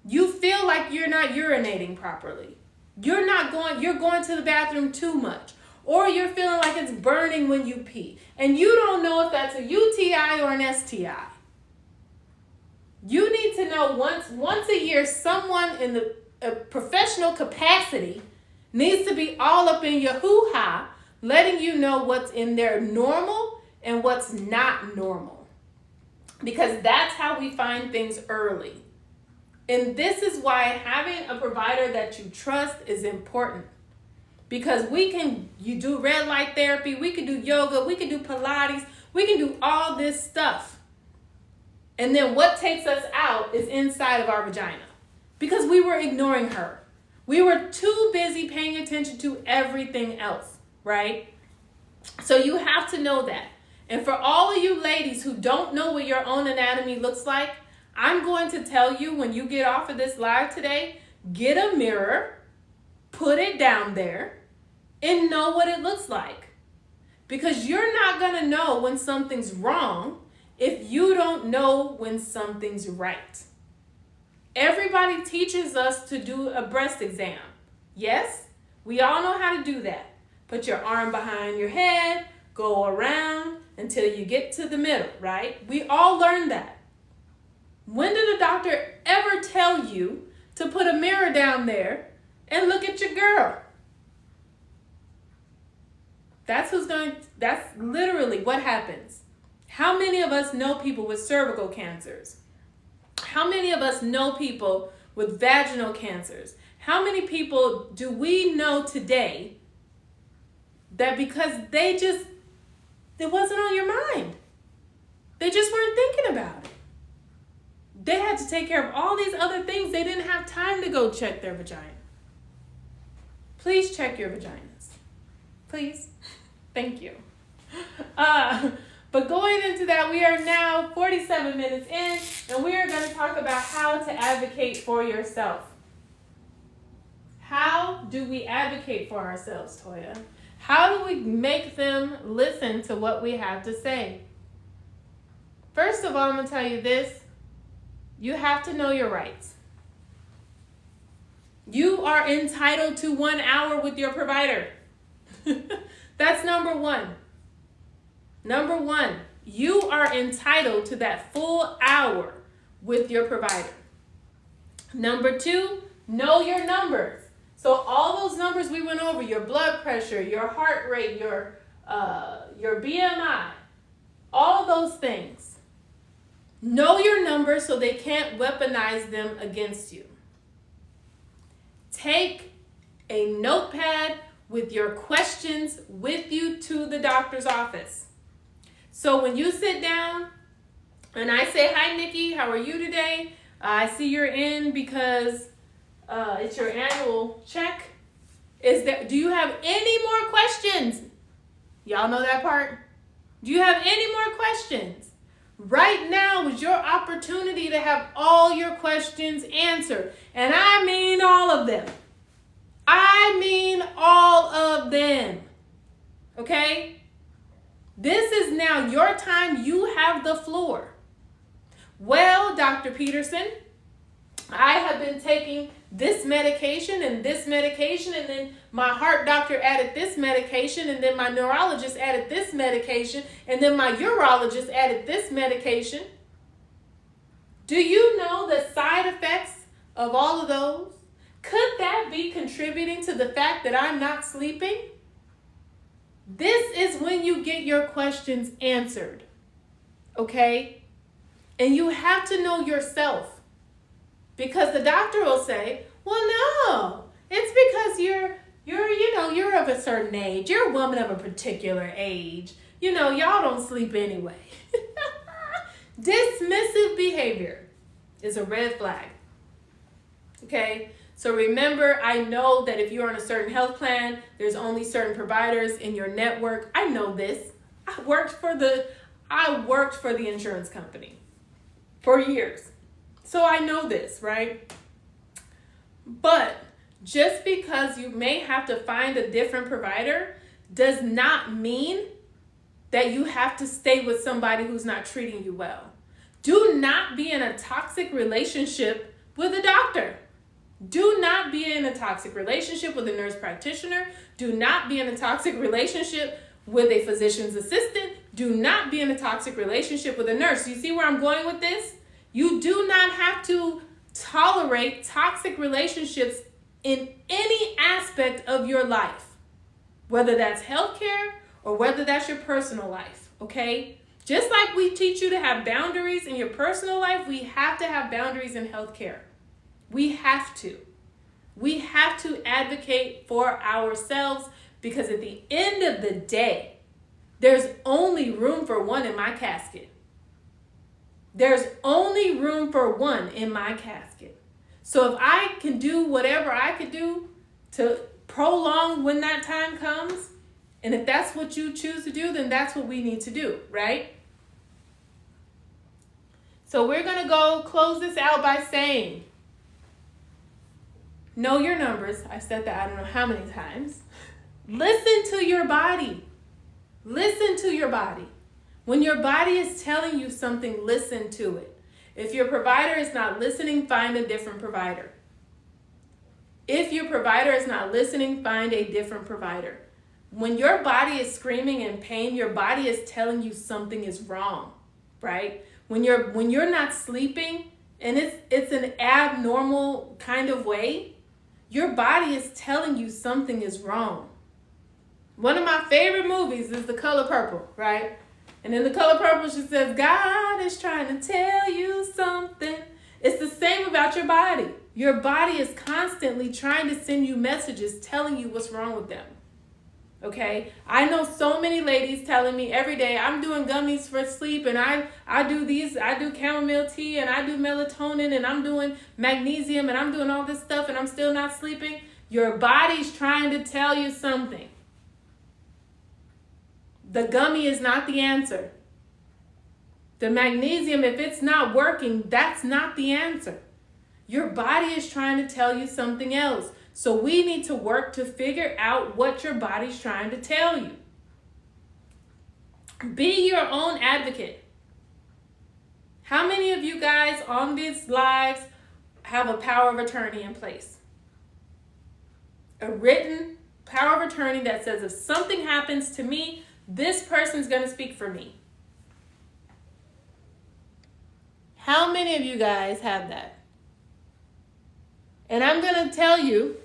A: you feel like you're not urinating properly. You're going to the bathroom too much. Or you're feeling like it's burning when you pee. And you don't know if that's a UTI or an STI. You need to know once a year, someone in a professional capacity needs to be all up in your hoo-ha, letting you know what's in there normal and what's not normal. Because that's how we find things early. And this is why having a provider that you trust is important. Because you do red light therapy, we can do yoga, we can do Pilates, we can do all this stuff. And then what takes us out is inside of our vagina. Because we were ignoring her. We were too busy paying attention to everything else, right? So you have to know that. And for all of you ladies who don't know what your own anatomy looks like, I'm going to tell you when you get off of this live today, get a mirror, put it down there, and know what it looks like. Because you're not going to know when something's wrong if you don't know when something's right. Everybody teaches us to do a breast exam. Yes, we all know how to do that. Put your arm behind your head, go around until you get to the middle, right? We all learned that. When did a doctor ever tell you to put a mirror down there and look at your girl? That's literally what happens. How many of us know people with cervical cancers? How many of us know people with vaginal cancers? How many people do we know today that because it wasn't on your mind? They just weren't thinking about it. They had to take care of all these other things. They didn't have time to go check their vagina. Please check your vaginas. Please. Thank you. But going into that, we are now 47 minutes in, and we are going to talk about how to advocate for yourself. How do we advocate for ourselves, Toya? How do we make them listen to what we have to say? First of all, I'm going to tell you this. You have to know your rights. You are entitled to 1 hour with your provider. That's number one. Number one, you are entitled to that full hour with your provider. Number two, know your numbers. So all those numbers we went over, your blood pressure, your heart rate, your BMI, all those things. Know your numbers so they can't weaponize them against you. Take a notepad with your questions with you to the doctor's office. So when you sit down and I say, "Hi, Nikki, how are you today? I see you're in because it's your annual check. Do you have any more questions?" Y'all know that part? Do you have any more questions? Right now is your opportunity to have all your questions answered. And I mean all of them. I mean all of them. Okay? This is now your time. You have the floor. Well, Dr. Peterson, I have been taking this medication, and then my heart doctor added this medication, and then my neurologist added this medication, and then my urologist added this medication. Do you know the side effects of all of those? Could that be contributing to the fact that I'm not sleeping? This is when you get your questions answered, okay? And you have to know yourself. Because the doctor will say, "Well, no, it's because you're of a certain age. You're a woman of a particular age. Y'all don't sleep anyway." Dismissive behavior is a red flag. Okay? So remember, I know that if you're on a certain health plan, there's only certain providers in your network. I know this. I worked for the insurance company for years. So I know this, right? But just because you may have to find a different provider does not mean that you have to stay with somebody who's not treating you well. Do not be in a toxic relationship with a doctor. Do not be in a toxic relationship with a nurse practitioner. Do not be in a toxic relationship with a physician's assistant. Do not be in a toxic relationship with a nurse. You see where I'm going with this? You do not have to tolerate toxic relationships in any aspect of your life, whether that's healthcare or whether that's your personal life, okay? Just like we teach you to have boundaries in your personal life, we have to have boundaries in healthcare. We have to. We have to advocate for ourselves because at the end of the day, there's only room for one in my casket. There's only room for one in my casket. So if I can do whatever I could do to prolong when that time comes, and if that's what you choose to do, then that's what we need to do, right? So we're going to go close this out by saying, know your numbers. I said that I don't know how many times. Listen to your body. Listen to your body. When your body is telling you something, listen to it. If your provider is not listening, find a different provider. If your provider is not listening, find a different provider. When your body is screaming in pain, your body is telling you something is wrong, right? When you're not sleeping and it's an abnormal kind of way, your body is telling you something is wrong. One of my favorite movies is The Color Purple, right? And in The Color Purple, she says, God is trying to tell you something. It's the same about your body. Your body is constantly trying to send you messages telling you what's wrong with them. Okay? I know so many ladies telling me every day, I'm doing gummies for sleep, and I do chamomile tea, and I do melatonin, and I'm doing magnesium, and I'm doing all this stuff, and I'm still not sleeping. Your body's trying to tell you something. The gummy is not the answer. The magnesium, if it's not working, that's not the answer. Your body is trying to tell you something else. So we need to work to figure out what your body's trying to tell you. Be your own advocate. How many of of you guys on these lives have a power of attorney in place? A written power of attorney that says if something happens to me, this person's going to speak for me. How many of you guys have that? And I'm going to tell you,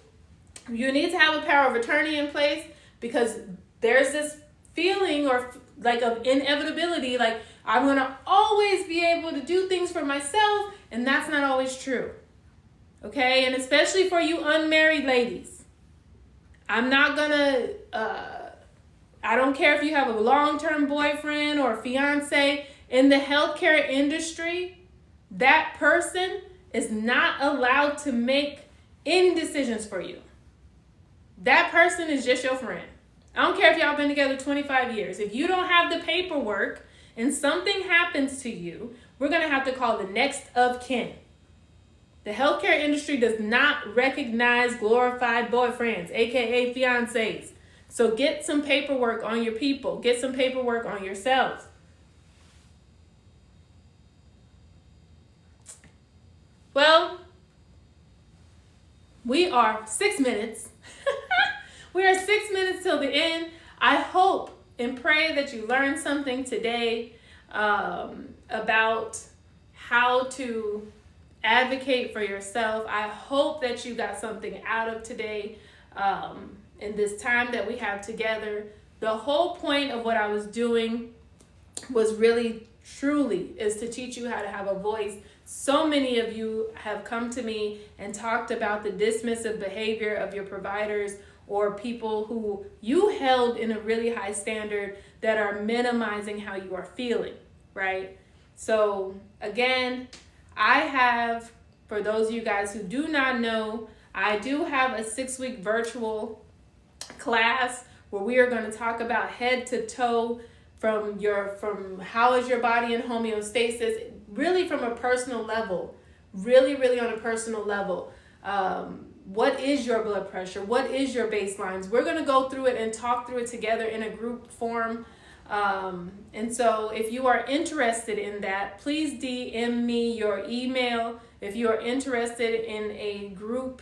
A: you need to have a power of attorney in place because there's this feeling or like of inevitability, like I'm going to always be able to do things for myself, and that's not always true. Okay? And especially for you unmarried ladies. I'm not going to, I don't care if you have a long-term boyfriend or fiance. In the healthcare industry, that person is not allowed to make any decisions for you. That person is just your friend. I don't care if y'all been together 25 years. If you don't have the paperwork and something happens to you, we're going to have to call the next of kin. The healthcare industry does not recognize glorified boyfriends, aka fiancés. So get some paperwork on your people. Get some paperwork on yourselves. Well, we are 6 minutes. We are 6 minutes till the end. I hope and pray that you learned something today about how to advocate for yourself. I hope that you got something out of today in this time that we have together. The whole point of what I was doing was really, truly, is to teach you how to have a voice. So many of you have come to me and talked about the dismissive behavior of your providers or people who you held in a really high standard that are minimizing how you are feeling, right? So again, I have, for those of you guys who do not know, I do have a 6-week virtual class where we are going to talk about head to toe from how is your body in homeostasis, really from a personal level, really on a personal level. What is your blood pressure? What is your baselines? We're going to go through it and talk through it together in a group form. And so if you are interested in that, please DM me your email. If you are interested in a group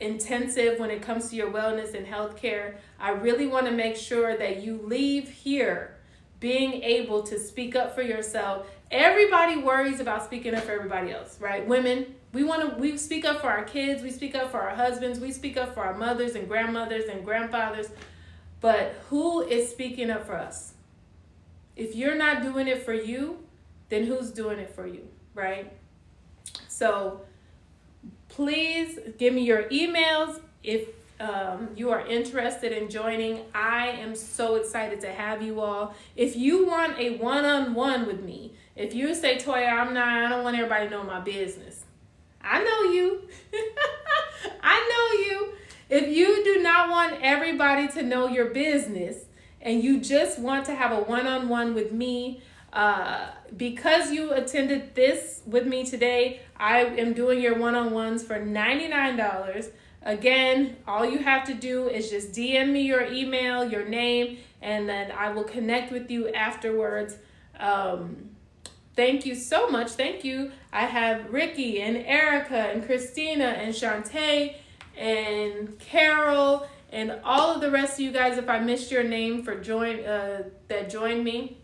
A: intensive when it comes to your wellness and healthcare, I really want to make sure that you leave here being able to speak up for yourself. Everybody worries about speaking up for everybody else, right? Women, we speak up for our kids, we speak up for our husbands, we speak up for our mothers and grandmothers and grandfathers. But who is speaking up for us? If you're not doing it for you, then who's doing it for you, right? So please give me your emails if you are interested in joining. I am so excited to have you all. If you want a one-on-one with me, if you say, Toya, I don't want everybody to know my business. I know you. I know you. If you do not want everybody to know your business and you just want to have a one-on-one with me, because you attended this with me today, I am doing your one-on-ones for $99. Again, all you have to do is just DM me your email, your name, and then I will connect with you afterwards. Thank you so much. Thank you. I have Ricky and Erica and Christina and Shantae and Carol and all of the rest of you guys. If I missed your name for that joined me,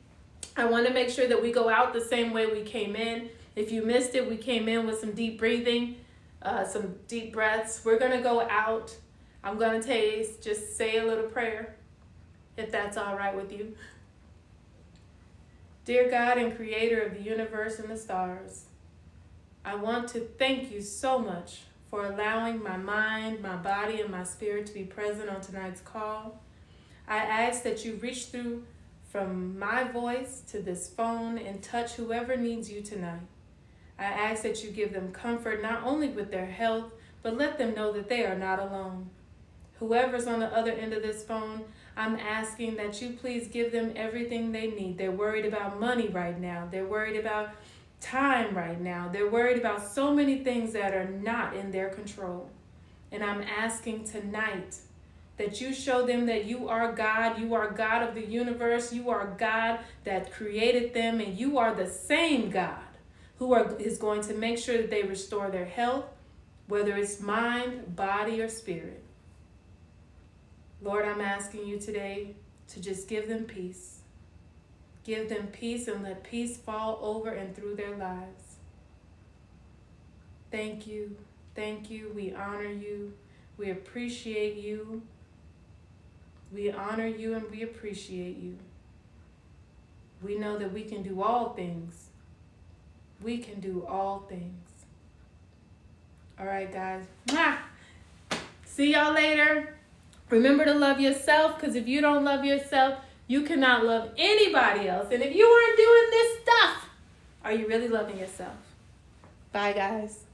A: I want to make sure that we go out the same way we came in. If you missed it, we came in with some deep breathing, some deep breaths. We're going to go out. I'm going to just say a little prayer, if that's all right with you. Dear God and creator of the universe and the stars, I want to thank you so much for allowing my mind, my body, and my spirit to be present on tonight's call. I ask that you reach through from my voice to this phone and touch whoever needs you tonight. I ask that you give them comfort not only with their health, but let them know that they are not alone. Whoever's on the other end of this phone, I'm asking that you please give them everything they need. They're worried about money right now. They're worried about time right now. They're worried about so many things that are not in their control. And I'm asking tonight
B: that you show them that you are God. You are God of the universe. You are God that created them, and you are the same God is going to make sure that they restore their health, whether it's mind, body, or spirit. Lord, I'm asking you today to just give them peace. Give them peace and let peace fall over and through their lives. Thank you. Thank you. We honor you. We appreciate you. We honor you and we appreciate you. We know that we can do all things. We can do all things. All right, guys. Mwah! See y'all later. Remember to love yourself, because if you don't love yourself, you cannot love anybody else. And if you aren't doing this stuff, are you really loving yourself? Bye, guys.